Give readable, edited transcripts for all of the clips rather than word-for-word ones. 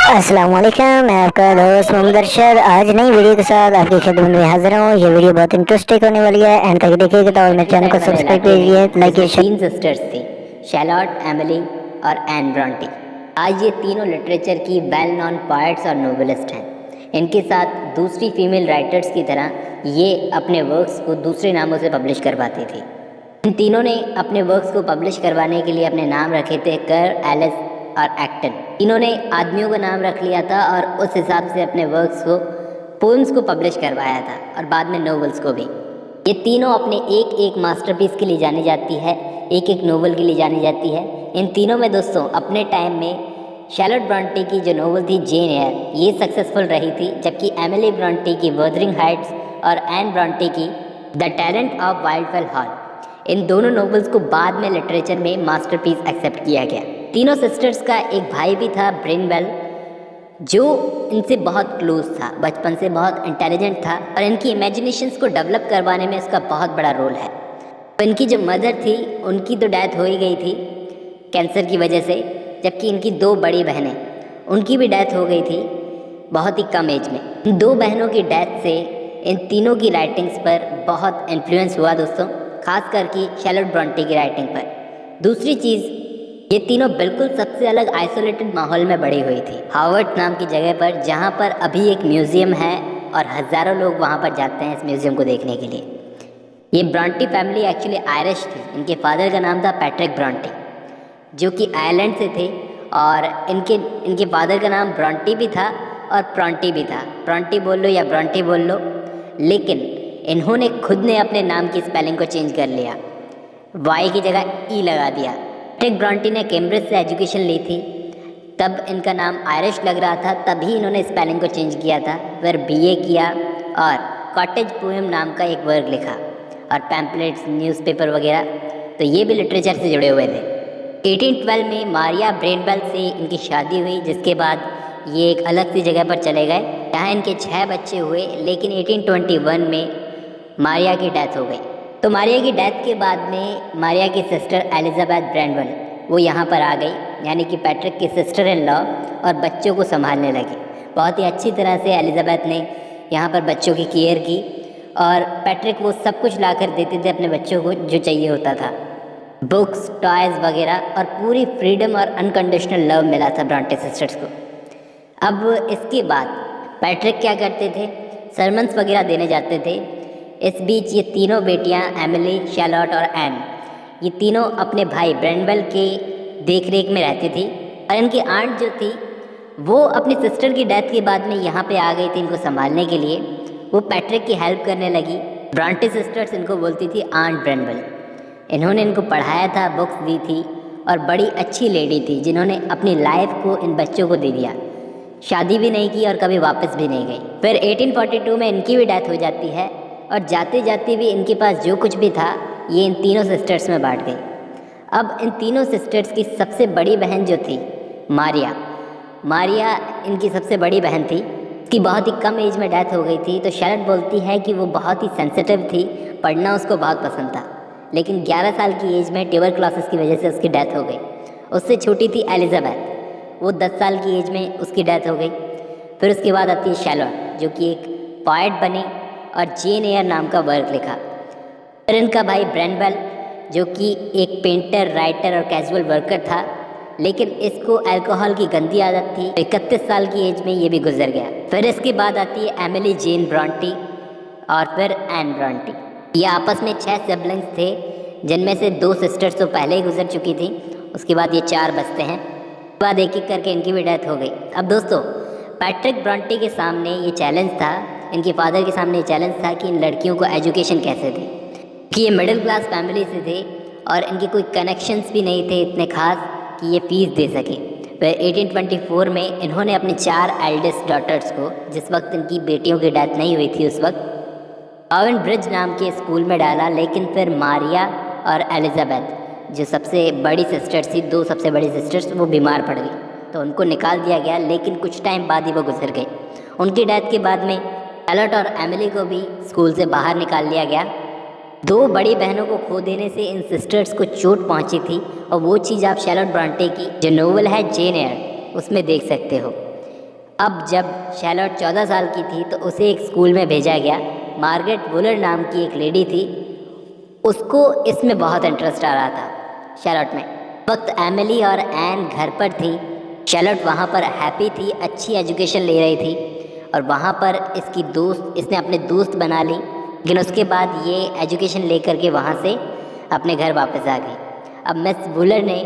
अस्सलाम वालेकुम, मैं आपका दोस्त मोहम्मद अरशद आज नई वीडियो के साथ आपकी खिदमत में हाजिर हूँ। ये वीडियो बहुत इंटरेस्टिंग होने वाली है, एंड तक देखिएगा तो मेरे चैनल को सब्सक्राइब कीजिए, लाइक कीजिए। तीन सिस्टर्स थी, शैलॉट, एमिली और एन ब्रॉन्टी। आज ये तीनों लिटरेचर की वेल नोन पोएट्स और नोवेलिस्ट हैं। इनके साथ दूसरी फीमेल राइटर्स की तरह ये अपने वर्क्स को दूसरे नामों से पब्लिश करवाती थी। इन तीनों ने अपने वर्क्स को पब्लिश करवाने के लिए अपने नाम रखे थे कर, एलिस और एक्टन। तीनों ने आदमियों का नाम रख लिया था और उस हिसाब से अपने वर्क्स को, पोएम्स को पब्लिश करवाया था और बाद में नोवेल्स को भी। ये तीनों अपने एक एक मास्टरपीस के लिए जानी जाती है, एक एक नोवेल के लिए जानी जाती है। इन तीनों में दोस्तों अपने टाइम में शैलॉट ब्रॉन्टी की जो नोवेल थी जेन एयर, ये सक्सेसफुल रही थी, जबकि एमिली ब्रॉन्टी की वुथरिंग हाइट्स और एन ब्रॉन्टी की द टैलेंट ऑफ वाइल्डफेल हॉल, इन दोनों नोवेल्स को बाद में लिटरेचर में मास्टरपीस एक्सेप्ट किया गया। तीनों सिस्टर्स का एक भाई भी था, ब्रेनवेल, जो इनसे बहुत क्लोज था, बचपन से बहुत इंटेलिजेंट था और इनकी इमेजिनेशंस को डेवलप करवाने में इसका बहुत बड़ा रोल है। तो इनकी जो मदर थी उनकी तो डेथ हो ही गई थी कैंसर की वजह से, जबकि इनकी दो बड़ी बहनें, उनकी भी डेथ हो गई थी बहुत ही कम एज में। इन दो बहनों की डेथ से इन तीनों की राइटिंग्स पर बहुत इन्फ्लुएंस हुआ दोस्तों, खास करके शैलॉट ब्रॉन्टी की राइटिंग पर। दूसरी चीज़, ये तीनों बिल्कुल सबसे अलग आइसोलेटेड माहौल में बड़ी हुई थी, हार्वर्ड नाम की जगह पर, जहाँ पर अभी एक म्यूज़ियम है और हज़ारों लोग वहाँ पर जाते हैं इस म्यूज़ियम को देखने के लिए। ये ब्रॉन्टी फैमिली एक्चुअली आयरिश थी। इनके फादर का नाम था पैट्रिक ब्रॉन्टी, जो कि आयरलैंड से थे, और इनके फादर का नाम ब्रॉन्टी भी था और प्रॉन्टी भी था। प्रॉन्टी बोल लो या ब्रॉन्टी बोल लो, लेकिन इन्होंने खुद ने अपने नाम की स्पेलिंग को चेंज कर लिया, वाई की जगह ई लगा दिया। पैट्रिक ब्रॉन्टी ने कैम्ब्रिज से एजुकेशन ली थी, तब इनका नाम आयरिश लग रहा था, तभी इन्होंने स्पेलिंग को चेंज किया था। फिर बीए किया और कॉटेज पोएम नाम का एक वर्क लिखा और पैम्पलेट्स, न्यूज़पेपर वगैरह, तो ये भी लिटरेचर से जुड़े हुए थे। 1812 में मारिया ब्रेनवेल से इनकी शादी हुई, जिसके बाद ये एक अलग सी जगह पर चले गए, जहाँ इनके 6 बच्चे हुए। लेकिन 1821 में मारिया की डेथ हो गई। तो मारिया की डेथ के बाद में मारिया की सिस्टर एलिजाबेथ ब्रेनवेल वो यहाँ पर आ गई, यानी कि पैट्रिक की सिस्टर इन लॉ, और बच्चों को संभालने लगी। बहुत ही अच्छी तरह से एलिजाबेथ ने यहाँ पर बच्चों की केयर की, और पैट्रिक वो सब कुछ ला कर देते थे अपने बच्चों को जो चाहिए होता था, बुक्स, टॉयज़ वगैरह, और पूरी फ्रीडम और अनकंडीशनल लव मिला था ब्रॉन्टे सिस्टर्स को। अब इसके बाद पैट्रिक क्या करते थे, सरमन्स वगैरह देने जाते थे। इस बीच ये तीनों बेटियां, एमिली, शैलॉट और एन, ये तीनों अपने भाई ब्रेनवेल के देख रेख में रहती थी। और इनकी आंट जो थी वो अपनी सिस्टर की डेथ के बाद में यहाँ पे आ गई थी इनको संभालने के लिए। वो पैट्रिक की हेल्प करने लगी। ब्रॉन्टे सिस्टर्स इनको बोलती थी आंट ब्रेनवेल। इन्होंने इनको पढ़ाया था, बुक्स दी थी, और बड़ी अच्छी लेडी थी जिन्होंने अपनी लाइफ को इन बच्चों को दे दिया। शादी भी नहीं की और कभी वापस भी नहीं गई। फिर 1842 में इनकी भी डेथ हो जाती है, और जाते जाते भी इनके पास जो कुछ भी था ये इन तीनों सिस्टर्स में बांट गई। अब इन तीनों सिस्टर्स की सबसे बड़ी बहन जो थी मारिया इनकी सबसे बड़ी बहन थी, उसकी बहुत ही कम एज में डेथ हो गई थी। तो शैलॉट बोलती है कि वो बहुत ही सेंसिटिव थी, पढ़ना उसको बहुत पसंद था, लेकिन 11 साल की एज में ट्यूबरक्लोसिस की वजह से उसकी डेथ हो गई। उससे छोटी थी एलिजाबेथ, वो 10 साल की एज में उसकी डेथ हो गई। फिर उसके बाद आती है शैलॉट, जो कि एक पोएट बनी और जेन एयर नाम का वर्क लिखा। फिर इनका भाई ब्रेनवेल, जो कि एक पेंटर, राइटर और कैजुअल वर्कर था, लेकिन इसको अल्कोहल की गंदी आदत थी। 31 साल की एज में ये भी गुजर गया। फिर इसके बाद आती है एमिली जेन ब्रॉन्टी और फिर एन ब्रॉन्टी। ये आपस में 6 सिबलिंग्स थे, जिनमें से 2 सिस्टर्स तो पहले ही गुजर चुकी थी, उसके बाद ये 4 बचते हैं। उसके बाद एक एक करके इनकी भी डेथ हो गई। अब दोस्तों पैट्रिक ब्रॉन्टी के सामने ये चैलेंज था, इनके फादर के सामने ये चैलेंज था कि इन लड़कियों को एजुकेशन कैसे दें, कि ये मिडिल क्लास फैमिली से थे और इनके कोई कनेक्शंस भी नहीं थे इतने खास कि ये फीस दे सके। फिर 1824 में इन्होंने अपने 4 एल्डेस्ट डॉटर्स को, जिस वक्त इनकी बेटियों की डेथ नहीं हुई थी उस वक्त, ऑवन ब्रिज नाम के स्कूल में डाला। लेकिन फिर मारिया और एलिजाबेथ, जो सबसे बड़ी सिस्टर्स थी, 2 सबसे बड़ी सिस्टर्स, वो बीमार पड़ गई, तो उनको निकाल दिया गया। लेकिन कुछ टाइम बाद ही वो गुजर गई। उनकी डेथ के बाद में शैलॉट और एमिली को भी स्कूल से बाहर निकाल लिया गया। 2 बड़ी बहनों को खो देने से इन सिस्टर्स को चोट पहुंची थी, और वो चीज़ आप शैलॉट ब्रॉन्टे की जो नोवेल है जेन एयर उसमें देख सकते हो। अब जब शैलॉट 14 साल की थी तो उसे एक स्कूल में भेजा गया। मार्गरेट वुलर नाम की एक लेडी थी, उसको इसमें बहुत इंटरेस्ट आ रहा था शैलॉट में। वक्त एमिली और एन घर पर थी। शैलॉट वहाँ पर हैप्पी थी, अच्छी एजुकेशन ले रही थी और वहाँ पर इसने अपने दोस्त बना ली। लेकिन उसके बाद ये एजुकेशन लेकर के वहाँ से अपने घर वापस आ गई। अब मिस वुलर ने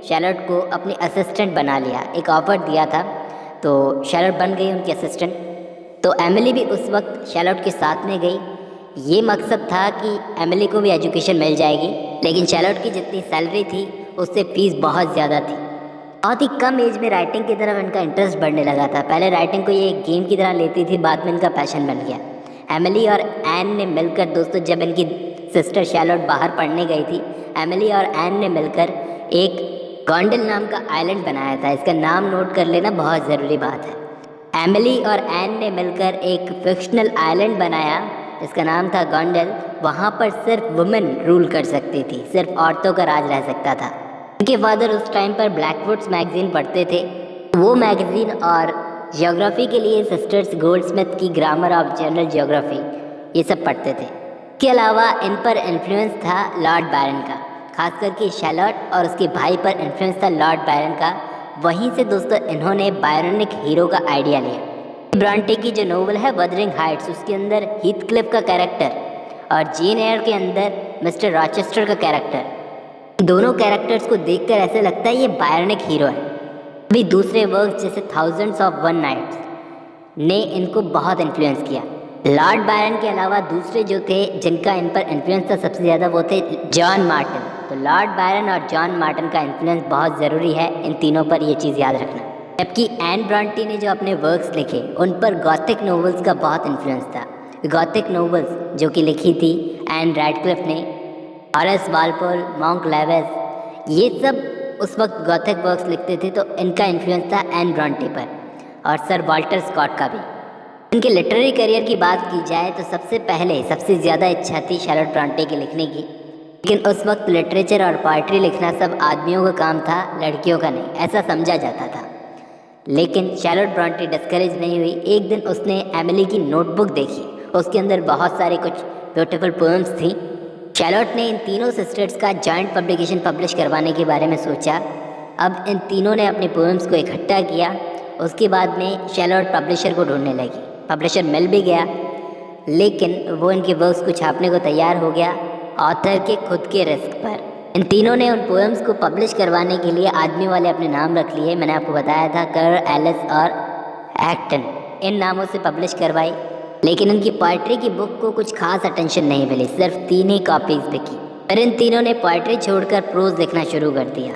शैलॉट को अपनी असिस्टेंट बना लिया, एक ऑफर दिया था तो शैलॉट बन गई उनकी असिस्टेंट। तो एमिली भी उस वक्त शैलॉट के साथ में गई। ये मकसद था कि एमिली को भी एजुकेशन मिल जाएगी, लेकिन शैलॉट की जितनी सैलरी थी उससे फीस बहुत ज़्यादा थी। बहुत ही कम एज में राइटिंग की तरफ इनका इंटरेस्ट बढ़ने लगा था। पहले राइटिंग को ये एक गेम की तरह लेती थी, बाद में इनका पैशन बन गया। एमिली और एन ने मिलकर दोस्तों, जब इनकी सिस्टर शैलॉट बाहर पढ़ने गई थी, एमिली और एन ने मिलकर एक गॉन्डल नाम का आइलैंड बनाया था। इसका नाम नोट कर लेना, बहुत ज़रूरी बात है। एमिली और एन ने मिलकर एक फिक्शनल आइलैंड बनाया, इसका नाम था गॉन्डल। वहाँ पर सिर्फ वुमेन रूल कर सकती थी, सिर्फ औरतों का राज रह सकता था। उनके फादर उस टाइम पर ब्लैकवुड्स मैगज़ीन पढ़ते थे। वो मैगज़ीन और ज्योग्राफी के लिए सिस्टर्स गोल्डस्मिथ की ग्रामर ऑफ जनरल ज्योग्राफी ये सब पढ़ते थे। इसके अलावा इन पर इन्फ्लुएंस था लॉर्ड बायरन का, खास करके शैलॉट और उसके भाई पर इन्फ्लुएंस था लॉर्ड बायरन का। वहीं से दोस्तों इन्होंने बायरनिक हीरो का आइडिया लिया। ब्रॉन्टे की जो नोवेल है वदरिंग हाइट्स, उसके अंदर हीथक्लिफ का कैरेक्टर और जेन एयर के अंदर मिस्टर रॉचेस्टर का कैरेक्टर, दोनों कैरेक्टर्स को देखकर ऐसे लगता है ये बायरनिक हीरो है। अभी दूसरे वर्क जैसे थाउजेंड्स ऑफ वन नाइट्स ने इनको बहुत इन्फ्लुएंस किया। लॉर्ड बायरन के अलावा दूसरे जो थे जिनका इन पर इन्फ्लुएंस था सबसे ज़्यादा, वो थे जॉन मार्टिन। तो लॉर्ड बायरन और जॉन मार्टिन का इन्फ्लुएंस बहुत ज़रूरी है इन तीनों पर, ये चीज़ याद रखना। जबकि एन ब्रॉन्टी ने जो अपने वर्क्स लिखे उन पर गॉथिक नॉवेल्स का बहुत इन्फ्लुएंस था। गॉथिक नॉवेल्स जो कि लिखी थी एन रैडक्लिफ ने, हॉरेस वालपोल, मॉन्क लेविस, ये सब उस वक्त गॉथिक वर्क्स लिखते थे, तो इनका इन्फ्लुएंस था एन ब्रॉन्टी पर और सर वॉल्टर स्कॉट का भी। इनके लिटरेरी करियर की बात की जाए तो सबसे ज़्यादा इच्छा थी शैलॉट ब्रॉन्टे की लिखने की, लेकिन उस वक्त लिटरेचर और पोइट्री लिखना सब आदमियों का काम था, लड़कियों का नहीं, ऐसा समझा जाता था। लेकिन शैलॉट ब्रॉन्टे डिस्करेज नहीं हुई। एक दिन उसने एमिली की नोटबुक देखी, उसके अंदर बहुत सारे कुछ ब्यूटीफुल पोएम्स थी। शैलॉट ने इन तीनों सिस्टर्स का जॉइंट पब्लिकेशन पब्लिश करवाने के बारे में सोचा। अब इन तीनों ने अपने पोएम्स को इकट्ठा किया। उसके बाद में शैलॉट पब्लिशर को ढूंढने लगी। पब्लिशर मिल भी गया, लेकिन वो इनके वर्क्स को छापने को तैयार हो गया ऑथर के खुद के रिस्क पर। इन तीनों ने उन पोएम्स को पब्लिश करवाने के लिए आदमी वाले अपने नाम रख लिए। मैंने आपको बताया था कर, एलिस और एक्टन, इन नामों से पब्लिश करवाई। लेकिन उनकी पोइट्री की बुक को कुछ खास अटेंशन नहीं मिली, सिर्फ 3 ही कॉपीज़ बिकी। फिर इन तीनों ने पोइट्री छोड़कर प्रोज लिखना शुरू कर दिया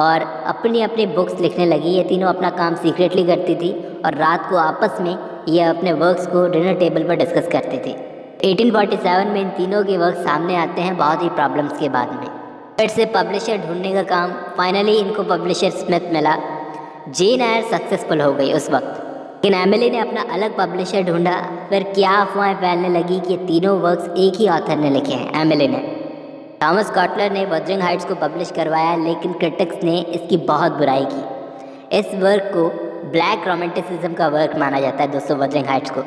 और अपनी अपनी बुक्स लिखने लगी। ये तीनों अपना काम सीक्रेटली करती थी और रात को आपस में ये अपने वर्क्स को डिनर टेबल पर डिस्कस करते थे। 1847 में इन तीनों के वर्क सामने आते हैं बहुत ही प्रॉब्लम्स के बाद में। फिर से पब्लिशर ढूंढने का काम, फाइनली इनको पब्लिशर स्मिथ मिला। जेन एयर सक्सेसफुल हो गई उस वक्त, लेकिन एमिली ने अपना अलग पब्लिशर ढूंढा। फिर क्या अफवाहें फैलने लगी कि तीनों वर्क्स एक ही ऑथर ने लिखे हैं, एमिली ने। थॉमस कॉटलर ने वदरिंग हाइट्स को पब्लिश करवाया, लेकिन क्रिटिक्स ने इसकी बहुत बुराई की। इस वर्क को ब्लैक रोमांटिसिज्म का वर्क माना जाता है दोस्तों, वदरिंग हाइट्स को।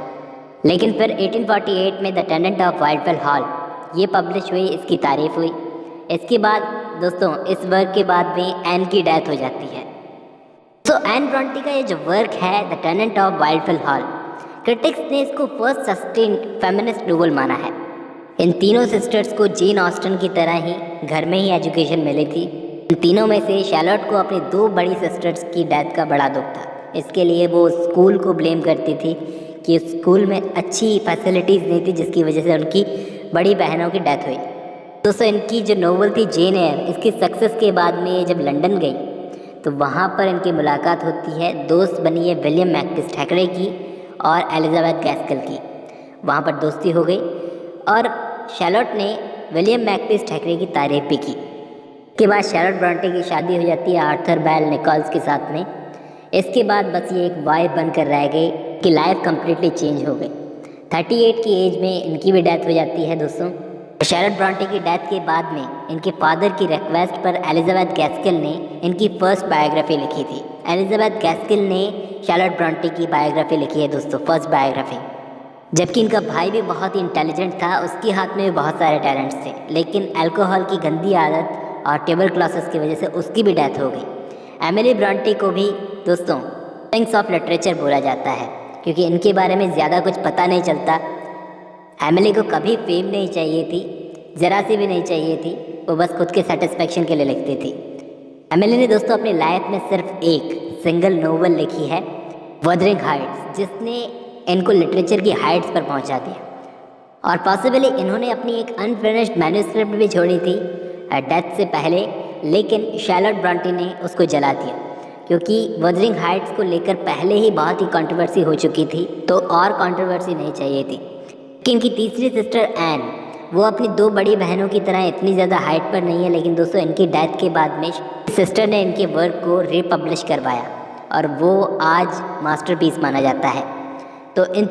लेकिन फिर 1848 में the tenant of Wildfell hall ये पब्लिश हुई, इसकी तारीफ हुई। इसके बाद दोस्तों इस वर्क के बाद में एन की डेथ हो जाती है। तो एन ब्रॉन्टी का ये जो वर्क है the tenant of Wildfell Hall, critics ने इसको फर्स्ट सस्टेन्ड फेमिनिस्ट नोवेल माना है। इन तीनों सिस्टर्स को जेन ऑस्टन की तरह ही घर में ही एजुकेशन मिली थी। इन तीनों में से शैलॉट को अपनी 2 बड़ी सिस्टर्स की डेथ का बड़ा दुख था। इसके लिए वो स्कूल को ब्लेम करती थी कि स्कूल में अच्छी फैसिलिटीज़ नहीं थी, जिसकी वजह से उनकी बड़ी बहनों की डेथ हुई। दोस्तों इनकी जो नोवेल थी जेन एयर, इसकी सक्सेस के बाद में ये जब लंदन गई तो वहाँ पर इनकी मुलाकात होती है, दोस्त बनी है विलियम मैकपिस थैकरे की और एलिजाबेथ गैस्केल की। वहाँ पर दोस्ती हो गई और शैलॉट ने विलियम मैकपिस थैकरे की तारीफ भी की। इसके बाद शैलॉट ब्रॉन्टे की शादी हो जाती है आर्थर बेल निकोल्स के साथ में। इसके बाद बस ये एक वाइफ बनकर रह गई कि लाइफ कम्प्लीटली चेंज हो गई। 38 की एज में इनकी भी डेथ हो जाती है दोस्तों। शैलॉट ब्रॉन्टे की डेथ के बाद में इनके फादर की रिक्वेस्ट पर एलिजाबेथ गैस्केल ने इनकी फर्स्ट बायोग्राफी लिखी थी। एलिजाबेथ गैस्किल ने शार्लोट ब्रॉन्टे की बायोग्राफी लिखी है दोस्तों, फर्स्ट बायोग्राफी। जबकि इनका भाई भी बहुत ही इंटेलिजेंट था, उसके हाथ में भी बहुत सारे टैलेंट्स थे, लेकिन अल्कोहल की गंदी आदत और टेबल क्लासेस की वजह से उसकी भी डेथ हो गई। एमिली ब्रॉन्टे को भी दोस्तों किंग्स ऑफ लिटरेचर बोला जाता है, क्योंकि इनके बारे में ज़्यादा कुछ पता नहीं चलता। एमिली को कभी फेम नहीं चाहिए थी, ज़रा सी भी नहीं चाहिए थी, वो बस खुद के सेटिस्फेक्शन के लिए लिखती थी। एमिली ने दोस्तों अपनी लाइफ में सिर्फ एक सिंगल नोवेल लिखी है, वदरिंग हाइट्स, जिसने इनको लिटरेचर की हाइट्स पर पहुंचा दिया। और पॉसिबली इन्होंने अपनी एक अनफिनिश्ड मैन्युस्क्रिप्ट भी छोड़ी थी डेथ से पहले, लेकिन शार्लोट ब्रॉन्टे ने उसको जला दिया, क्योंकि वदरिंग हाइट्स को लेकर पहले ही बहुत ही कंट्रोवर्सी हो चुकी थी, तो और कंट्रोवर्सी नहीं चाहिए थी। कि इनकी तीसरी सिस्टर एन, वो अपनी दो बड़ी बहनों की तरह इतनी ज़्यादा हाइट पर नहीं है, लेकिन दोस्तों इनकी डेथ के बाद में सिस्टर ने इनके वर्क को रीपब्लिश करवाया और वो आज मास्टरपीस माना जाता है। तो इन